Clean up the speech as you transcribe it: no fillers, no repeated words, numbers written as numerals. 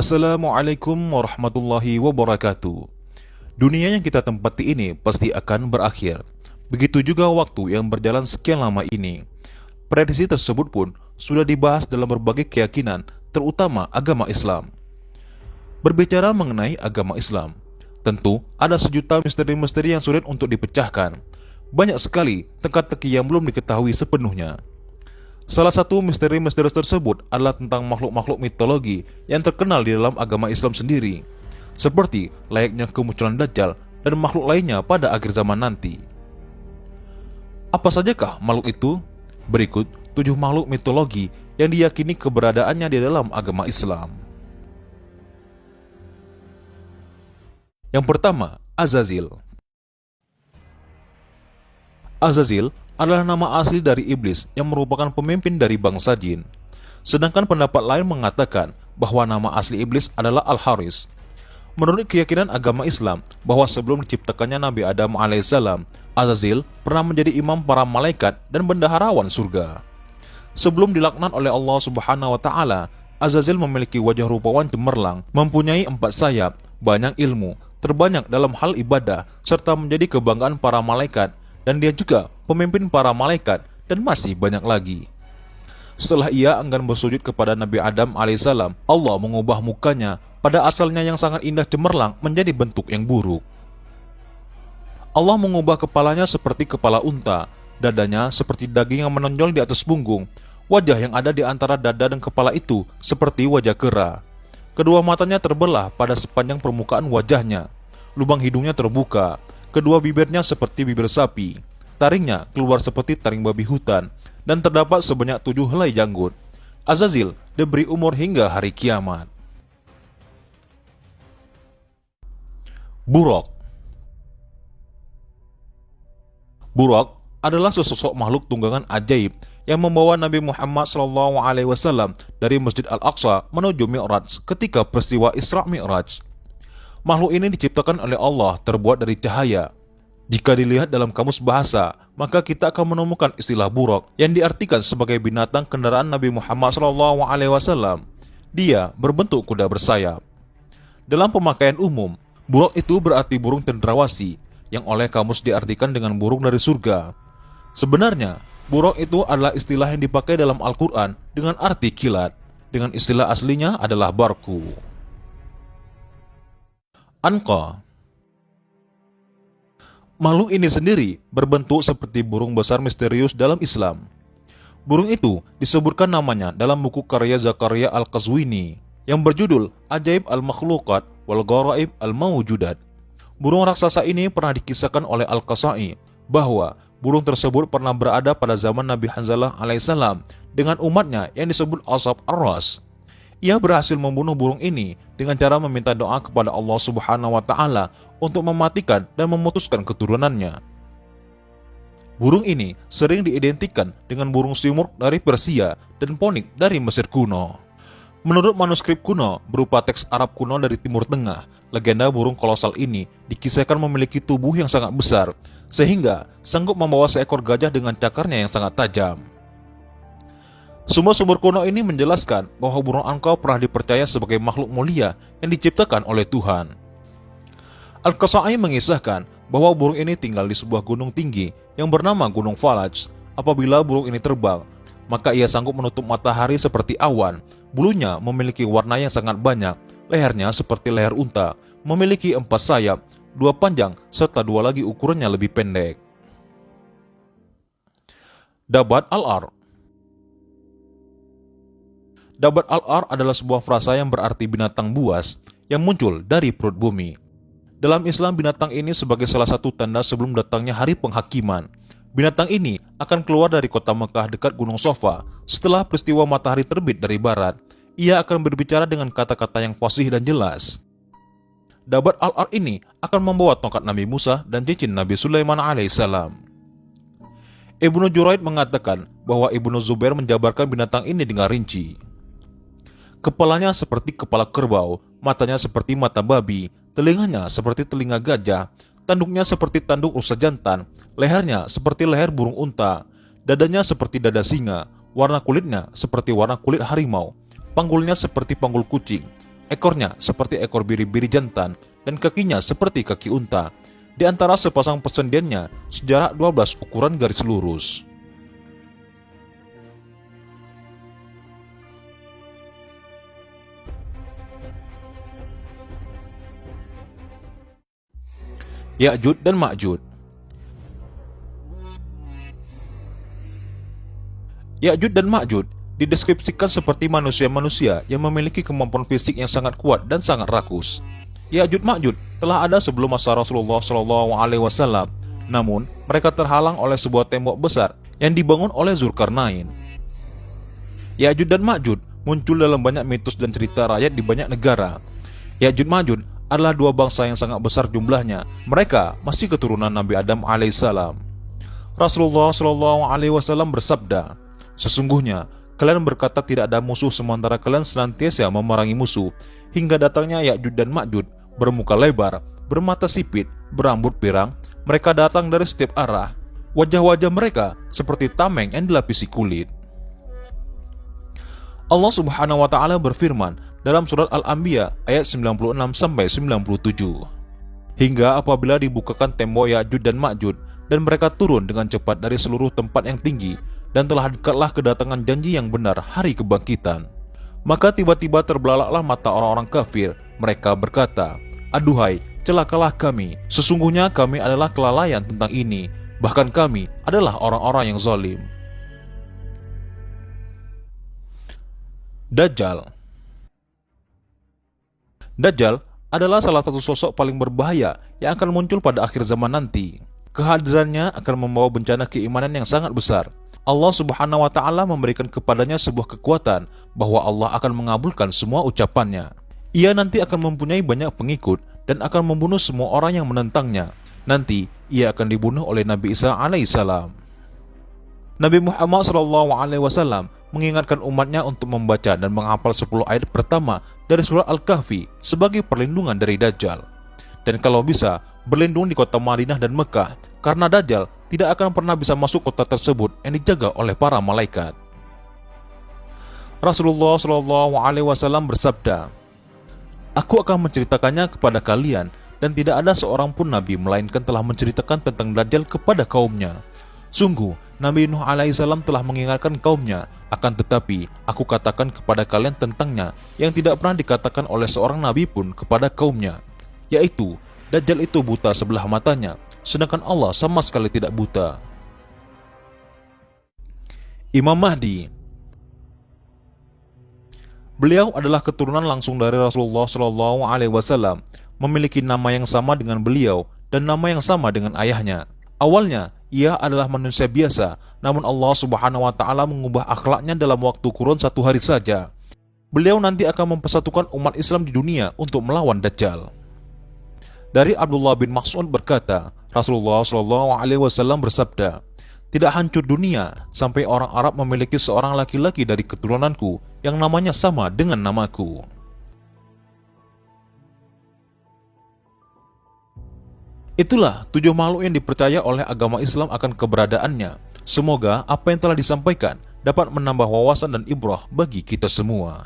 Assalamualaikum warahmatullahi wabarakatuh. Dunia yang kita tempati ini pasti akan berakhir. Begitu juga waktu yang berjalan sekian lama ini. Prediksi tersebut pun sudah dibahas dalam berbagai keyakinan, terutama agama Islam. Berbicara mengenai agama Islam, tentu ada sejuta misteri-misteri yang sulit untuk dipecahkan. Banyak sekali teka-teki yang belum diketahui sepenuhnya. Salah satu misteri-misteri tersebut adalah tentang makhluk-makhluk mitologi yang terkenal di dalam agama Islam sendiri, seperti layaknya kemunculan Dajjal dan makhluk lainnya pada akhir zaman nanti. Apa sajakah makhluk itu? Berikut 7 makhluk mitologi yang diyakini keberadaannya di dalam agama Islam. Yang pertama, Azazil. Azazil adalah nama asli dari iblis yang merupakan pemimpin dari bangsa jin. Sedangkan pendapat lain mengatakan bahwa nama asli iblis adalah Al-Haris. Menurut keyakinan agama Islam bahwa sebelum diciptakannya Nabi Adam alaihissalam, Azazil pernah menjadi imam para malaikat dan bendaharawan surga. Sebelum dilaknat oleh Allah Subhanahu wa taala, Azazil memiliki wajah rupawan cemerlang, mempunyai 4 sayap, banyak ilmu, terbanyak dalam hal ibadah, serta menjadi kebanggaan para malaikat, dan dia juga pemimpin para malaikat, dan masih banyak lagi. Setelah ia enggan bersujud kepada Nabi Adam alaihissalam, Allah mengubah mukanya pada asalnya yang sangat indah cemerlang menjadi bentuk yang buruk. Allah mengubah kepalanya seperti kepala unta, dadanya seperti daging yang menonjol di atas punggung, wajah yang ada di antara dada dan kepala itu seperti wajah kera. Kedua matanya terbelah pada sepanjang permukaan wajahnya, lubang hidungnya terbuka, kedua bibirnya seperti bibir sapi, taringnya keluar seperti taring babi hutan, dan terdapat sebanyak 7 helai janggut. Azazil diberi umur hingga hari kiamat. Buraq. Buraq adalah sesosok makhluk tunggangan ajaib yang membawa Nabi Muhammad SAW dari Masjid Al-Aqsa menuju Mi'raj ketika peristiwa Isra Mi'raj. Makhluk ini diciptakan oleh Allah terbuat dari cahaya. Jika dilihat dalam kamus bahasa, maka kita akan menemukan istilah buraq yang diartikan sebagai binatang kendaraan Nabi Muhammad SAW. Dia berbentuk kuda bersayap. Dalam pemakaian umum, buraq itu berarti burung cendrawasih, yang oleh kamus diartikan dengan burung dari surga. Sebenarnya, buraq itu adalah istilah yang dipakai dalam Al-Quran dengan arti kilat, dengan istilah aslinya adalah barku. Anqa. Makhluk ini sendiri berbentuk seperti burung besar misterius dalam Islam. Burung itu disebutkan namanya dalam buku karya Zakaria Al-Qazwini yang berjudul Ajaib Al-Makhluqat wal Gharaib Al-Mawjudat. Burung raksasa ini pernah dikisahkan oleh Al-Qasai bahwa burung tersebut pernah berada pada zaman Nabi Hanzalah alaihissalam dengan umatnya yang disebut Ashab Ar-Ras. Ia berhasil membunuh burung ini dengan cara meminta doa kepada Allah Subhanahu wa taala untuk mematikan dan memutuskan keturunannya. Burung ini sering diidentikan dengan burung simurg dari Persia dan ponik dari Mesir kuno. Menurut manuskrip kuno berupa teks Arab kuno dari Timur Tengah, legenda burung kolosal ini dikisahkan memiliki tubuh yang sangat besar sehingga sanggup membawa seekor gajah dengan cakarnya yang sangat tajam. Sumber-sumber kuno ini menjelaskan bahwa burung anqa pernah dipercaya sebagai makhluk mulia yang diciptakan oleh Tuhan. Al-Qasai mengisahkan bahwa burung ini tinggal di sebuah gunung tinggi yang bernama Gunung Falaj. Apabila burung ini terbang, maka ia sanggup menutup matahari seperti awan. Bulunya memiliki warna yang sangat banyak, lehernya seperti leher unta, memiliki 4 sayap, 2 panjang, serta 2 lagi ukurannya lebih pendek. Dabat Al-Ar. Dabat Al-Ar adalah sebuah frasa yang berarti binatang buas yang muncul dari perut bumi. Dalam Islam, binatang ini sebagai salah satu tanda sebelum datangnya hari penghakiman. Binatang ini akan keluar dari kota Mekah dekat Gunung Sofa setelah peristiwa matahari terbit dari barat. Ia akan berbicara dengan kata-kata yang fasih dan jelas. Dabat Al-Ar ini akan membawa tongkat Nabi Musa dan cincin Nabi Sulaiman alaihissalam. Ibnu Juraid mengatakan bahwa Ibnu Zubair menjabarkan binatang ini dengan rinci. Kepalanya seperti kepala kerbau, matanya seperti mata babi, telinganya seperti telinga gajah, tanduknya seperti tanduk rusa jantan, lehernya seperti leher burung unta, dadanya seperti dada singa, warna kulitnya seperti warna kulit harimau, panggulnya seperti panggul kucing, Ekornya seperti ekor biri-biri jantan dan kakinya seperti kaki unta. Di antara sepasang persendiannya sejarak 12 ukuran garis lurus. Ya'jud dan Ma'jud. Ya'jud dan Ma'jud dideskripsikan seperti manusia-manusia yang memiliki kemampuan fisik yang sangat kuat dan sangat rakus. Ya'jud Ma'jud telah ada sebelum masa Rasulullah SAW, namun mereka terhalang oleh sebuah tembok besar yang dibangun oleh Zulkarnain. Ya'jud dan Ma'jud muncul dalam banyak mitos dan cerita rakyat di banyak negara. Ya'jud Ma'jud adalah dua bangsa yang sangat besar jumlahnya. Mereka masih keturunan Nabi Adam alaihissalam. Rasulullah SAW bersabda, "Sesungguhnya kalian berkata tidak ada musuh sementara kalian senantiasa memerangi musuh, hingga datangnya Ya'jud dan Ma'jud bermuka lebar, bermata sipit, berambut pirang. Mereka datang dari setiap arah. Wajah-wajah mereka seperti tameng yang dilapisi kulit." Allah Subhanahu wa taala berfirman dalam surat Al-Anbiya ayat 96-97. Hingga apabila dibukakan tembok Ya'jud dan Ma'jud dan mereka turun dengan cepat dari seluruh tempat yang tinggi, dan telah dekatlah kedatangan janji yang benar, hari kebangkitan. Maka tiba-tiba terbelalaklah mata orang-orang kafir. Mereka berkata, "Aduhai, celakalah kami. Sesungguhnya kami adalah kelalaian tentang ini. Bahkan kami adalah orang-orang yang zalim." Dajjal. Dajjal adalah salah satu sosok paling berbahaya yang akan muncul pada akhir zaman nanti. Kehadirannya akan membawa bencana keimanan yang sangat besar. Allah Subhanahu wa taala memberikan kepadanya sebuah kekuatan bahwa Allah akan mengabulkan semua ucapannya. Ia nanti akan mempunyai banyak pengikut dan akan membunuh semua orang yang menentangnya. Nanti ia akan dibunuh oleh Nabi Isa alaihissalam. Nabi Muhammad SAW mengingatkan umatnya untuk membaca dan menghafal 10 ayat pertama dari surah Al-Kahfi sebagai perlindungan dari Dajjal. Dan kalau bisa, berlindung di kota Madinah dan Mekah, karena Dajjal tidak akan pernah bisa masuk kota tersebut yang dijaga oleh para malaikat. Rasulullah SAW bersabda, "Aku akan menceritakannya kepada kalian, dan tidak ada seorang pun Nabi melainkan telah menceritakan tentang Dajjal kepada kaumnya. Sungguh, Nabi Nuh alaihissalam telah mengingatkan kaumnya, akan tetapi aku katakan kepada kalian tentangnya yang tidak pernah dikatakan oleh seorang Nabi pun kepada kaumnya, yaitu Dajjal itu buta sebelah matanya, sedangkan Allah sama sekali tidak buta." Imam Mahdi. Beliau adalah keturunan langsung dari Rasulullah SAW, memiliki nama yang sama dengan beliau dan nama yang sama dengan ayahnya. Awalnya ia adalah manusia biasa, namun Allah Subhanahu wa taala mengubah akhlaknya dalam waktu kurun 1 hari saja. Beliau nanti akan mempersatukan umat Islam di dunia untuk melawan Dajjal. Dari Abdullah bin Mas'ud berkata, Rasulullah SAW bersabda, "Tidak hancur dunia sampai orang Arab memiliki seorang laki-laki dari keturunanku yang namanya sama dengan namaku." Itulah 7 makhluk yang dipercaya oleh agama Islam akan keberadaannya. Semoga apa yang telah disampaikan dapat menambah wawasan dan ibrah bagi kita semua.